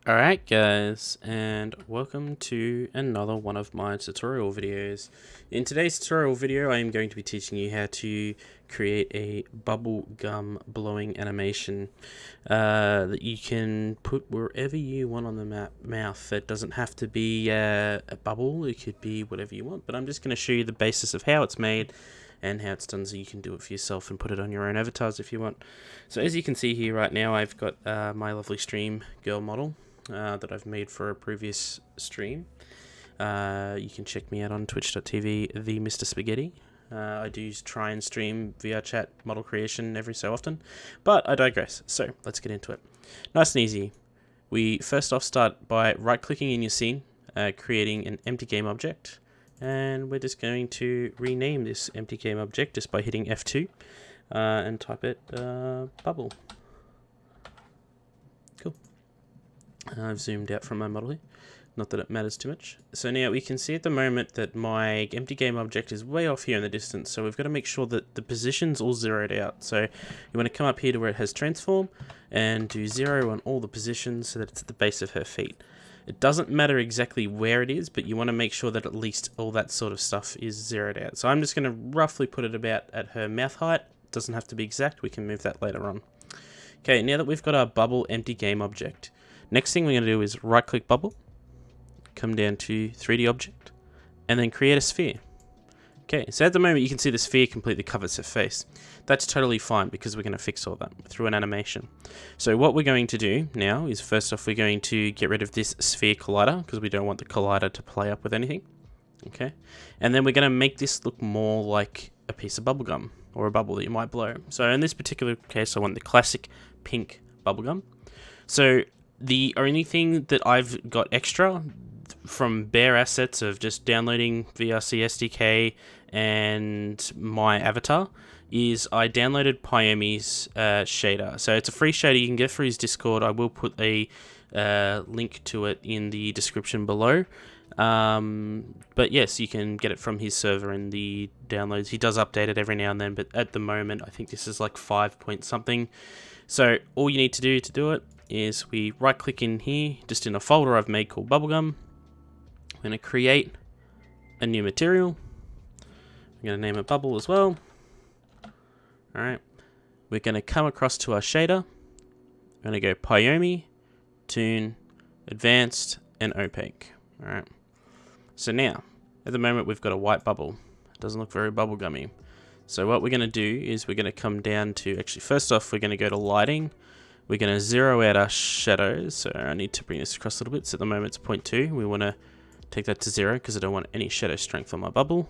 Alright guys, and welcome to another one of my tutorial videos. In today's tutorial video I am going to be teaching you how to create a bubble gum blowing animation that you can put wherever you want on the mouth. It doesn't have to be a bubble, it could be whatever you want, but I'm just going to show you the basis of how it's made and how it's done so you can do it for yourself and put it on your own avatars if you want. So as you can see here right now, I've got my lovely stream girl model that I've made for a previous stream. You can check me out on twitch.tv, the Mr. Spaghetti. I do try and stream Vrchat model creation every so often, but I digress. So let's get into it. Nice and easy. We first off start by right-clicking in your scene, creating an empty game object, and we're just going to rename this empty game object just by hitting F2 and type it bubble. Cool. I've zoomed out from my model here, not that it matters too much. So now we can see at the moment that my empty game object is way off here in the distance, so we've got to make sure that the position's all zeroed out. So you want to come up here to where it has transform and do 0 on all the positions so that it's at the base of her feet. It doesn't matter exactly where it is, but you want to make sure that at least all that sort of stuff is zeroed out. So I'm just going to roughly put it about at her mouth height. It doesn't have to be exact, we can move that later on. Okay, now that we've got our bubble empty game object, next thing we're going to do is right click bubble, come down to 3D object, and then create a sphere. Okay, so at the moment you can see the sphere completely covers her face. That's totally fine because we're going to fix all that through an animation. So what we're going to do now is first off we're going to get rid of this sphere collider because we don't want the collider to play up with anything. Okay, and then we're going to make this look more like a piece of bubblegum or a bubble that you might blow. So in this particular case I want the classic pink bubblegum. So the only thing that I've got extra from bare assets of just downloading VRC SDK and my avatar is I downloaded Pyomi's shader. So it's a free shader you can get through his Discord. I will put a link to it in the description below. But yes, you can get it from his server in the downloads. He does update it every now and then, but at the moment I think this is like 5 point something. So all you need to do it is we right click in here, just in a folder I've made called bubblegum. I'm going to create a new material. I'm going to name it bubble as well. Alright, we're going to come across to our shader. I'm going to go Pyomi, Toon, Advanced, and Opaque. Alright, so now, at the moment we've got a white bubble. It doesn't look very bubblegummy. So what we're going to do is we're going to come down to, actually first off we're going to go to lighting. We're going to zero out our shadows, so I need to bring this across a little bit. So at the moment it's 0.2. We want to take that to 0 because I don't want any shadow strength on my bubble.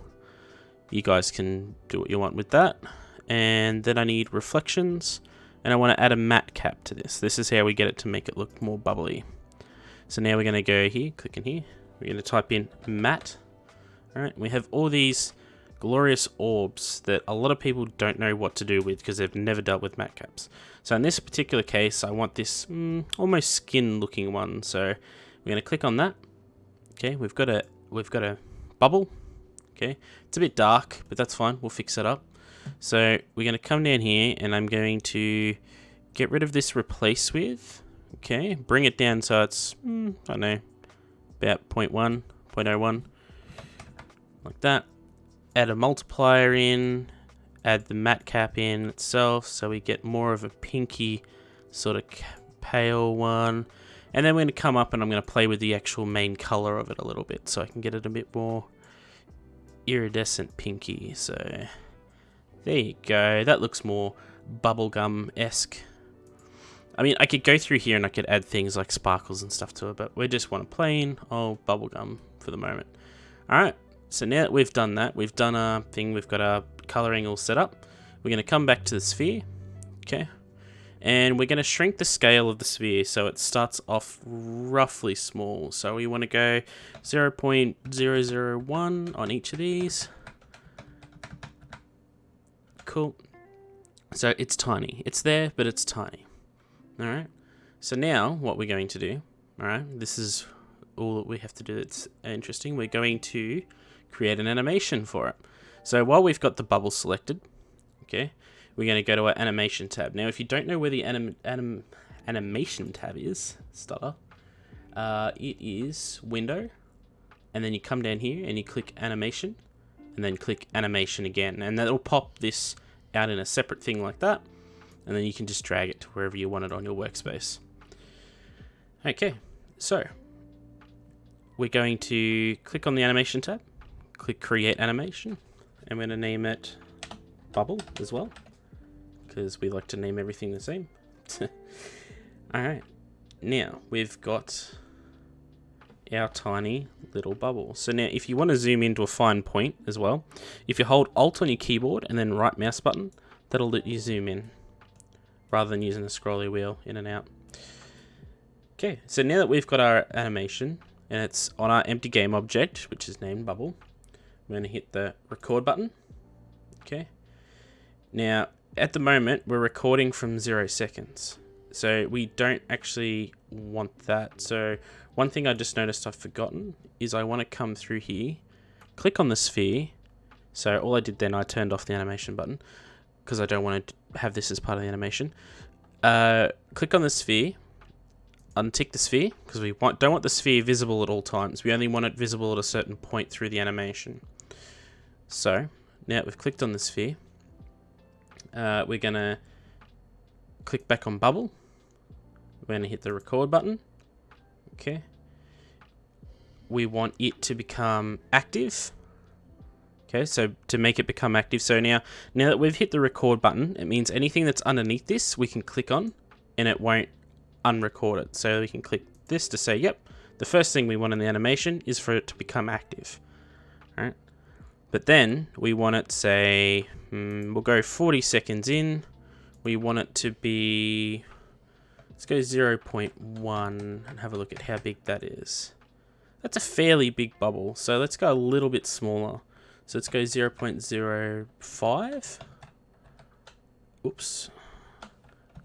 You guys can do what you want with that. And then I need reflections, and I want to add a matte cap to this. This is how we get it to make it look more bubbly. So now we're going to go here, click in here. We're going to type in matte. Alright, we have all these glorious orbs that a lot of people don't know what to do with because they've never dealt with matte caps. So in this particular case, I want this almost skin looking one. So we're going to click on that. Okay, we've got a bubble. Okay, it's a bit dark, but that's fine. We'll fix it up. So we're going to come down here, and I'm going to get rid of this replace with. Okay, bring it down so it's I don't know, about 0.1, 0.01, like that. Add a multiplier in. Add the matte cap in itself, so we get more of a pinky sort of pale one. And then we're going to come up and I'm going to play with the actual main color of it a little bit so I can get it a bit more iridescent pinky. So there you go. That looks more bubblegum-esque. I mean, I could go through here and I could add things like sparkles and stuff to it, but we just want a plain old bubblegum for the moment. Alright, so now that we've done that, we've done our thing, we've got our coloring all set up. We're going to come back to the sphere. Okay. And we're going to shrink the scale of the sphere so it starts off roughly small. So we want to go 0.001 on each of these. Cool. So it's tiny. It's there, but it's tiny. Alright. So now what we're going to do, alright, this is all that we have to do that's interesting. We're going to create an animation for it. So while we've got the bubble selected, okay, we're going to go to our animation tab. Now, if you don't know where the animation tab is, stutter, It is window, and then you come down here and you click animation, and then click animation again, and that'll pop this out in a separate thing like that, and then you can just drag it to wherever you want it on your workspace. Okay, so we're going to click on the animation tab, click create animation, and we're going to name it bubble as well, because we like to name everything the same. Alright, now we've got our tiny little bubble. So now if you want to zoom into a fine point as well, if you hold Alt on your keyboard and then right mouse button, that'll let you zoom in rather than using the scrolly wheel in and out. Okay, so now that we've got our animation and it's on our empty game object, which is named bubble, we're going to hit the record button. Okay, now at the moment we're recording from 0 seconds, so we don't actually want that. So one thing I just noticed I've forgotten is I want to come through here, click on the sphere. So all I did then, I turned off the animation button because I don't want to have this as part of the animation. Click on the sphere, untick the sphere because we don't want the sphere visible at all times. We only want it visible at a certain point through the animation. So now we've clicked on the sphere, we're going to click back on bubble. We're going to hit the record button. Okay. We want it to become active. Okay, so to make it become active, so now that we've hit the record button, it means anything that's underneath this we can click on and it won't unrecord it. So we can click this to say, yep, the first thing we want in the animation is for it to become active. All right. But then we want it, say, we'll go 40 seconds in. We want it to be, let's go 0.1 and have a look at how big that is. That's a fairly big bubble, so let's go a little bit smaller. So let's go 0.05. Oops.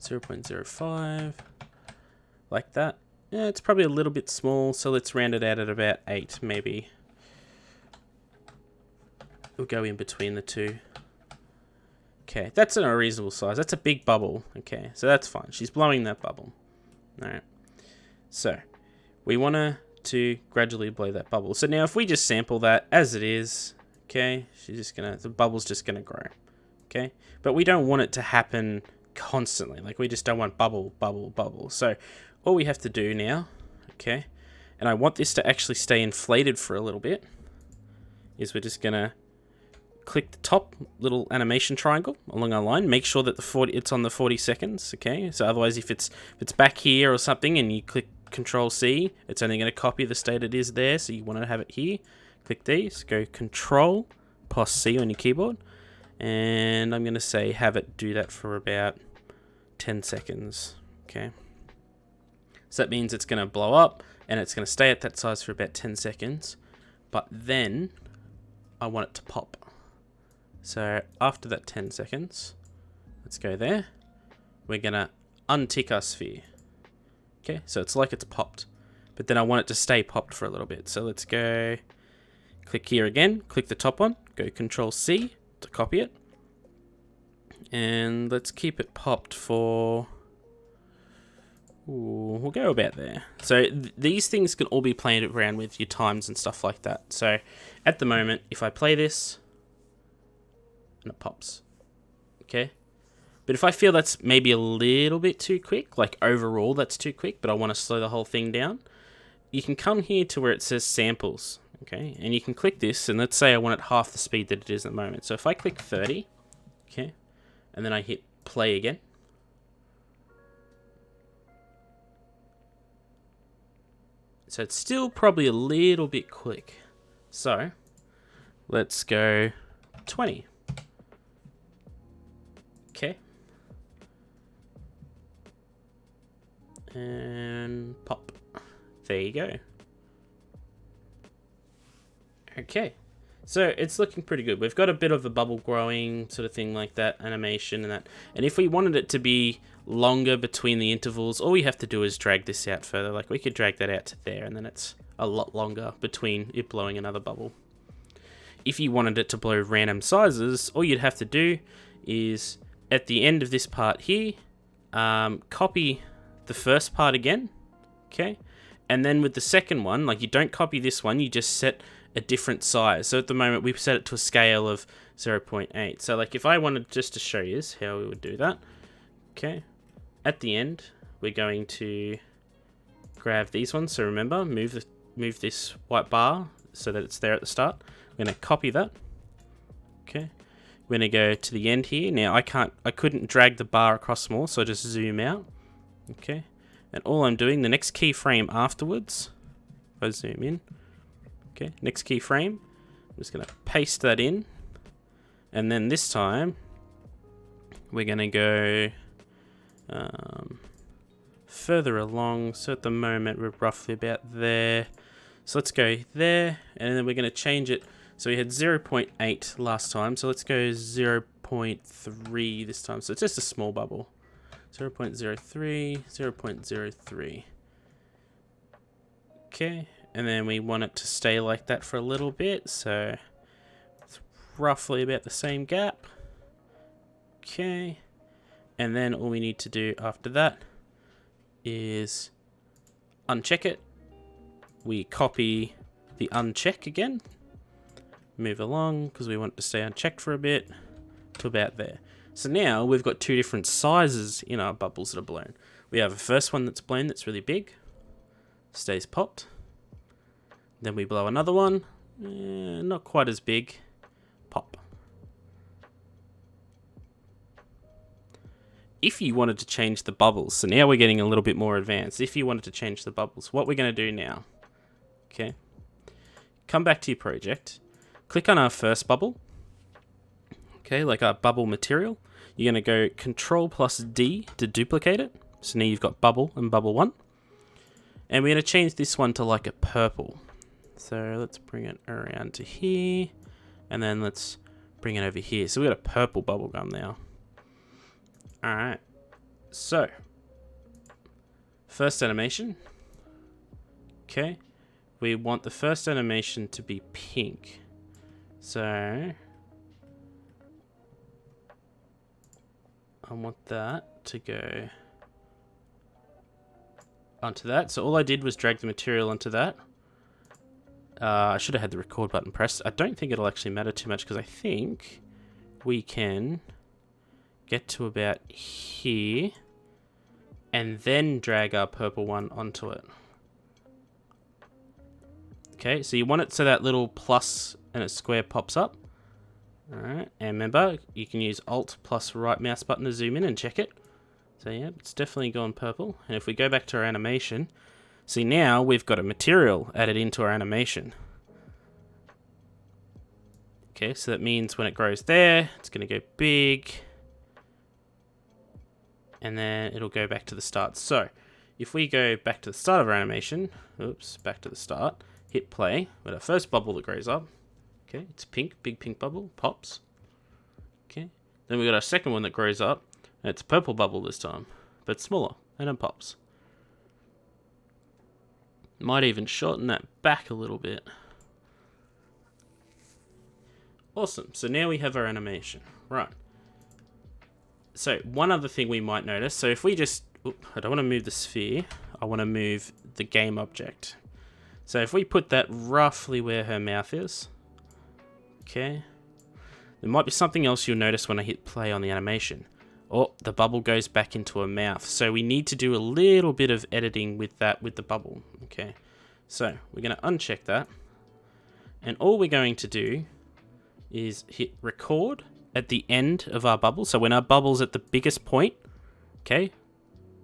0.05. Like that. Yeah, it's probably a little bit small, so let's round it out at about 8 maybe. We'll go in between the two. Okay, that's a reasonable size. That's a big bubble. Okay, so that's fine. She's blowing that bubble. Alright. So, we want to gradually blow that bubble. So now if we just sample that as it is, okay, the bubble's just gonna grow. Okay? But we don't want it to happen constantly. Like, we just don't want bubble, bubble, bubble. So, all we have to do now, okay, and I want this to actually stay inflated for a little bit, is we're just gonna click the top little animation triangle along our line. Make sure that it's on the 40 seconds, okay? So otherwise, if it's back here or something and you click Control C, it's only going to copy the state it is there. So you want to have it here. Click these, go Control, plus C on your keyboard, and I'm going to say have it do that for about 10 seconds, okay? So that means it's going to blow up and it's going to stay at that size for about 10 seconds, but then I want it to pop. So after that 10 seconds, let's go there. We're going to untick our sphere. Okay, so it's like it's popped. But then I want it to stay popped for a little bit. So let's go, click here again, click the top one, go Control C to copy it. And let's keep it popped for, we'll go about there. So these things can all be played around with your times and stuff like that. So at the moment, if I play this, and it pops, okay? But if I feel that's maybe a little bit too quick, like overall that's too quick, but I want to slow the whole thing down, you can come here to where it says samples, okay? And you can click this, and let's say I want it half the speed that it is at the moment. So if I click 30, okay, and then I hit play again, so it's still probably a little bit quick. So let's go 20. Okay. And pop. There you go. Okay. So it's looking pretty good. We've got a bit of a bubble growing sort of thing like that, animation and that. And if we wanted it to be longer between the intervals, all we have to do is drag this out further. Like we could drag that out to there, and then it's a lot longer between it blowing another bubble. If you wanted it to blow random sizes, all you'd have to do is at the end of this part here, copy the first part again, okay, And then with the second one, like you don't copy this one, you just set a different size. So at the moment we've set it to a scale of 0.8. So like if I wanted just to show you how we would do that. Okay. At the end, we're going to grab these ones. So remember, move this white bar so that it's there at the start. We're going to copy that. Okay. We're going to go to the end here. Now I couldn't drag the bar across more, so I just zoom out. Okay. And all I'm doing, the next keyframe afterwards, if I zoom in, okay, next keyframe, I'm just going to paste that in. And then this time, we're going to go further along. So at the moment, we're roughly about there. So let's go there, and then we're going to change it. So we had 0.8 last time, so let's go 0.3 this time. So it's just a small bubble. 0.03, 0.03. Okay, and then we want it to stay like that for a little bit, so it's roughly about the same gap. Okay, and then all we need to do after that is uncheck it. We copy the uncheck again, move along because we want it to stay unchecked for a bit to about there. So now we've got two different sizes in our bubbles that are blown. We have a first one that's blown that's really big, stays popped. Then we blow another one, not quite as big, pop. If you wanted to change the bubbles, so now we're getting a little bit more advanced. If you wanted to change the bubbles, what we're going to do now, okay, come back to your project, click on our first bubble, okay, like our bubble material. You're going to go Control+D to duplicate it. So now you've got bubble and bubble 1. And we're going to change this one to like a purple. So let's bring it around to here. And then let's bring it over here. So we've got a purple bubblegum now. Alright. So, first animation. Okay. We want the first animation to be pink. So I want that to go onto that. So all I did was drag the material onto that. I should have had the record button pressed. I don't think it'll actually matter too much because I think we can get to about here and then drag our purple one onto it. Okay, so you want it so that little plus and a square pops up. Alright, and remember, you can use Alt plus right mouse button to zoom in and check it. So yeah, it's definitely gone purple. And if we go back to our animation, see now we've got a material added into our animation. Okay, so that means when it grows there, it's going to go big. And then it'll go back to the start. So, if we go back to the start of our animation, oops, back to the start, hit play, with our first bubble that grows up. Okay, it's pink, big pink bubble, pops. Okay, then we got our second one that grows up, and it's a purple bubble this time, but smaller, and it pops. Might even shorten that back a little bit. Awesome, so now we have our animation. Right. So, one other thing we might notice, so if we just, I don't want to move the sphere, I want to move the game object. So if we put that roughly where her mouth is, okay, there might be something else you'll notice when I hit play on the animation. Oh, the bubble goes back into a mouth. So we need to do a little bit of editing with that, with the bubble. Okay, so we're going to uncheck that. And all we're going to do is hit record at the end of our bubble. So when our bubble's at the biggest point, okay,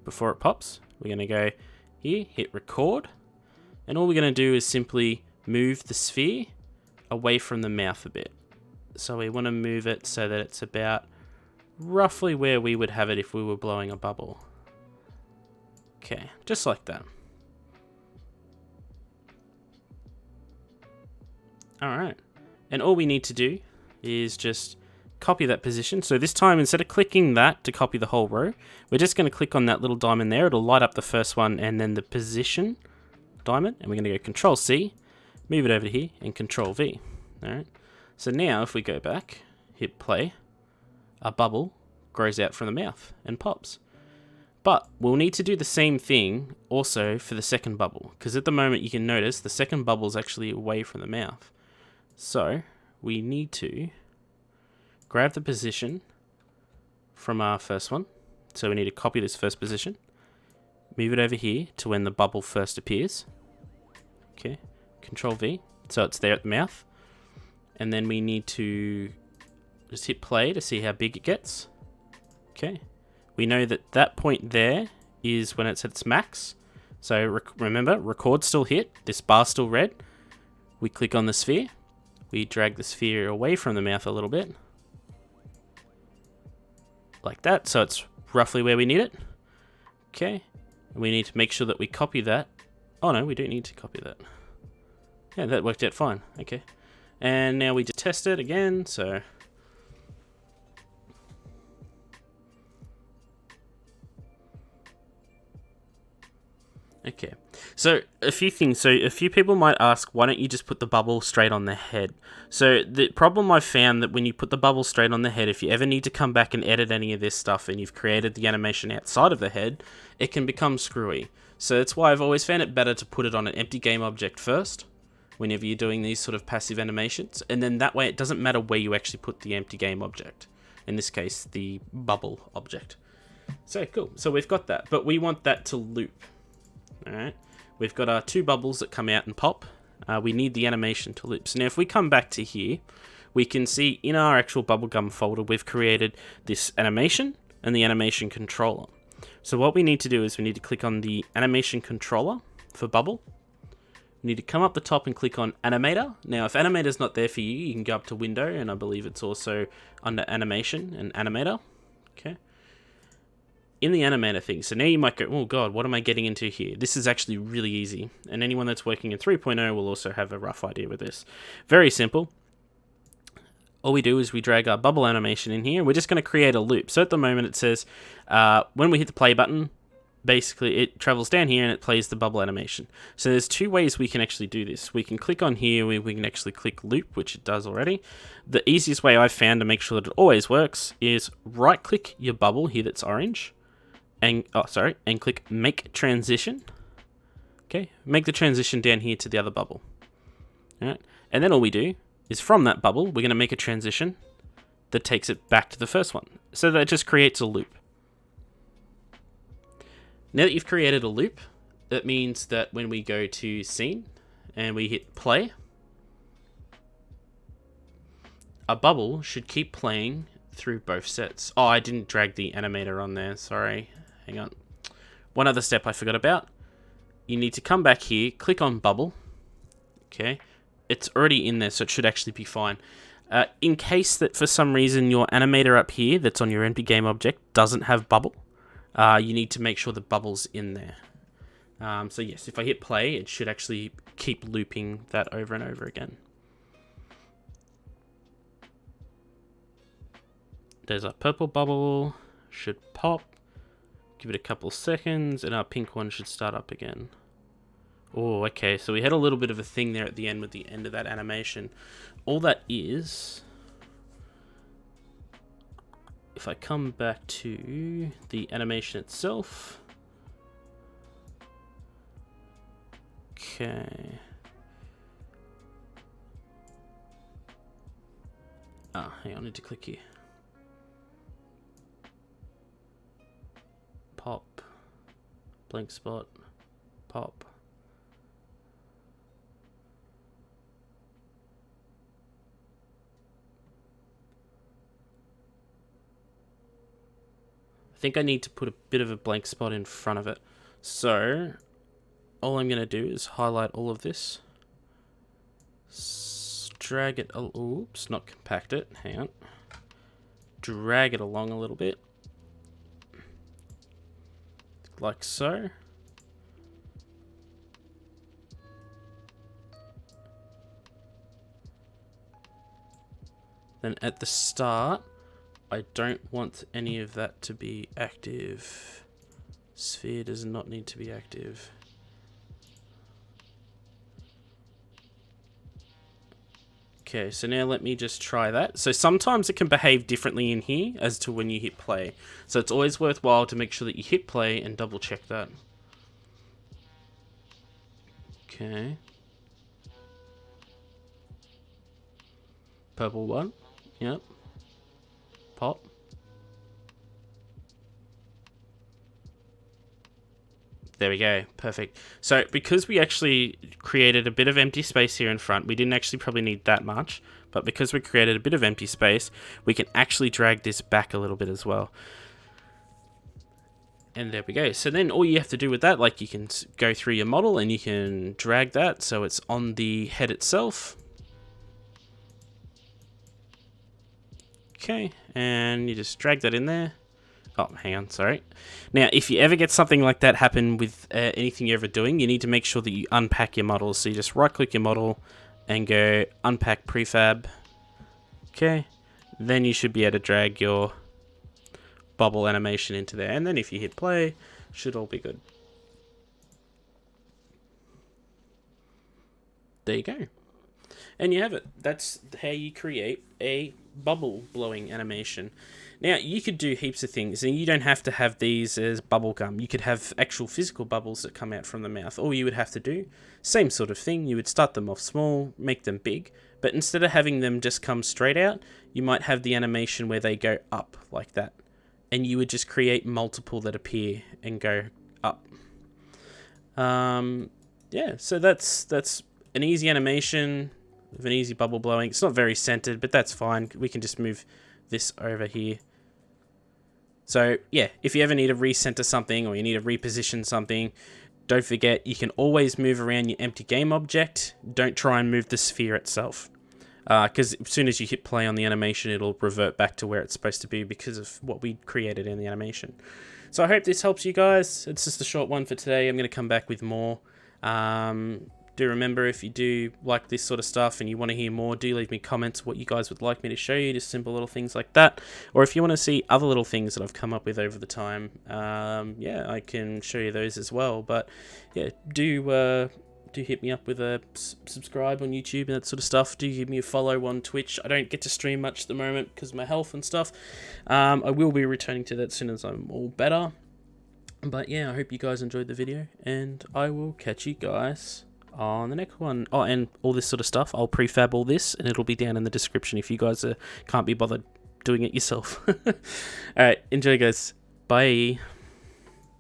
before it pops, we're going to go here, hit record. And all we're going to do is simply move the sphere away from the mouth a bit. So we want to move it so that it's about roughly where we would have it if we were blowing a bubble. Okay, just like that. Alright, and all we need to do is just copy that position. So this time, instead of clicking that to copy the whole row, we're just going to click on that little diamond there. It'll light up the first one and then the position diamond, and we're going to go Control C, move it over to here, and Control V. Alright, so now if we go back, hit play, our bubble grows out from the mouth and pops. But we'll need to do the same thing also for the second bubble, because at the moment you can notice the second bubble is actually away from the mouth. So we need to grab the position from our first one. So we need to copy this first position, move it over here to when the bubble first appears. Okay, Control V, so it's there at the mouth. And then we need to just hit play to see how big it gets. Okay, we know that that point there is when it's at its max. So remember, record's still hit, this bar's still red. We click on the sphere, we drag the sphere away from the mouth a little bit. Like that, so it's roughly where we need it. Okay, and we need to make sure that we copy that. Oh no, we don't need to copy that. Yeah, that worked out fine. Okay, and now we just test it again. So okay, so a few things. So a few people might ask, why don't you just put the bubble straight on the head? So the problem I've found that when you put the bubble straight on the head, if you ever need to come back and edit any of this stuff and you've created the animation outside of the head, it can become screwy. So that's why I've always found it better to put it on an empty game object first, whenever you're doing these sort of passive animations. And then that way it doesn't matter where you actually put the empty game object. In this case, the bubble object. So cool, so we've got that, but we want that to loop. Alright, we've got our two bubbles that come out and pop. We need the animation to loop. So now if we come back to here, we can see in our actual bubblegum folder, we've created this animation and the animation controller. So what we need to do is we need to click on the animation controller for bubble. We need to come up the top and click on animator. Now if animator's not there for you, you can go up to window, and I believe it's also under animation and animator. Okay. In the animator thing, so now you might go, oh god, what am I getting into here? This is actually really easy, and anyone that's working in 3.0 will also have a rough idea with this. Very simple. All we do is we drag our bubble animation in here. We're just going to create a loop. So at the moment it says, when we hit the play button, basically it travels down here and it plays the bubble animation. So there's two ways we can actually do this. We can click on here, we can actually click loop, which it does already. The easiest way I've found to make sure that it always works is right click your bubble here that's orange, and click make transition. Okay, make the transition down here to the other bubble. All right, and then all we do is from that bubble, we're going to make a transition that takes it back to the first one. So that just creates a loop. Now that you've created a loop, that means that when we go to scene and we hit play, a bubble should keep playing through both sets. Oh, I didn't drag the animator on there, sorry. Hang on. One other step I forgot about. You need to come back here, click on bubble. Okay. It's already in there, so it should actually be fine. In case that for some reason your animator up here that's on your empty game object doesn't have bubble, you need to make sure the bubble's in there. So yes, if I hit play, it should actually keep looping that over and over again. There's our purple bubble, should pop. Give it a couple seconds, and our pink one should start up again. Oh, okay, so we had a little bit of a thing there at the end with the end of that animation. All that is, if I come back to the animation itself, okay. Ah, hang on, I need to click here. Pop, blank spot, pop. I think I need to put a bit of a blank spot in front of it. So all I'm going to do is highlight all of this, drag it, oops, not compact it, hang on, drag it along a little bit. Like so. Then at the start, I don't want any of that to be active. Sphere does not need to be active. Okay, so now let me just try that. So sometimes it can behave differently in here as to when you hit play. So it's always worthwhile to make sure that you hit play and double check that. Okay. Purple one. Yep. Pop. There we go. Perfect. So because we actually created a bit of empty space here in front, we didn't actually probably need that much, but because we created a bit of empty space, we can actually drag this back a little bit as well. And there we go. So then all you have to do with that, like you can go through your model and you can drag that so it's on the head itself. Okay, and you just drag that in there. Oh, hang on, sorry. Now, if you ever get something like that happen with anything you're ever doing, you need to make sure that you unpack your models. So you just right-click your model and go Unpack Prefab. Okay, then you should be able to drag your bubble animation into there. And then if you hit play, should all be good. There you go. And you have it. That's how you create a bubble blowing animation. Now, you could do heaps of things, and you don't have to have these as bubblegum. You could have actual physical bubbles that come out from the mouth. All you would have to do, same sort of thing, you would start them off small, make them big, but instead of having them just come straight out, you might have the animation where they go up like that. And you would just create multiple that appear and go up. Yeah, so that's an easy animation of an easy bubble blowing. It's not very centered, but that's fine. We can just move this over here. So yeah, if you ever need to recenter something or you need to reposition something, don't forget you can always move around your empty game object. Don't try and move the sphere itself, because as soon as you hit play on the animation, it'll revert back to where it's supposed to be because of what we created in the animation. So I hope this helps you guys. It's just a short one for today. I'm going to come back with more. Do remember, if you do like this sort of stuff and you want to hear more, do leave me comments what you guys would like me to show you, just simple little things like that. Or if you want to see other little things that I've come up with over the time, yeah, I can show you those as well. But yeah, do hit me up with a subscribe on YouTube and that sort of stuff. Do give me a follow on Twitch. I don't get to stream much at the moment because of my health and stuff. I will be returning to that as soon as I'm all better. But yeah, I hope you guys enjoyed the video, and I will catch you guys on the next one. Oh, and all this sort of stuff, I'll prefab all this and it'll be down in the description if you guys can't be bothered doing it yourself. Alright, enjoy guys. Bye.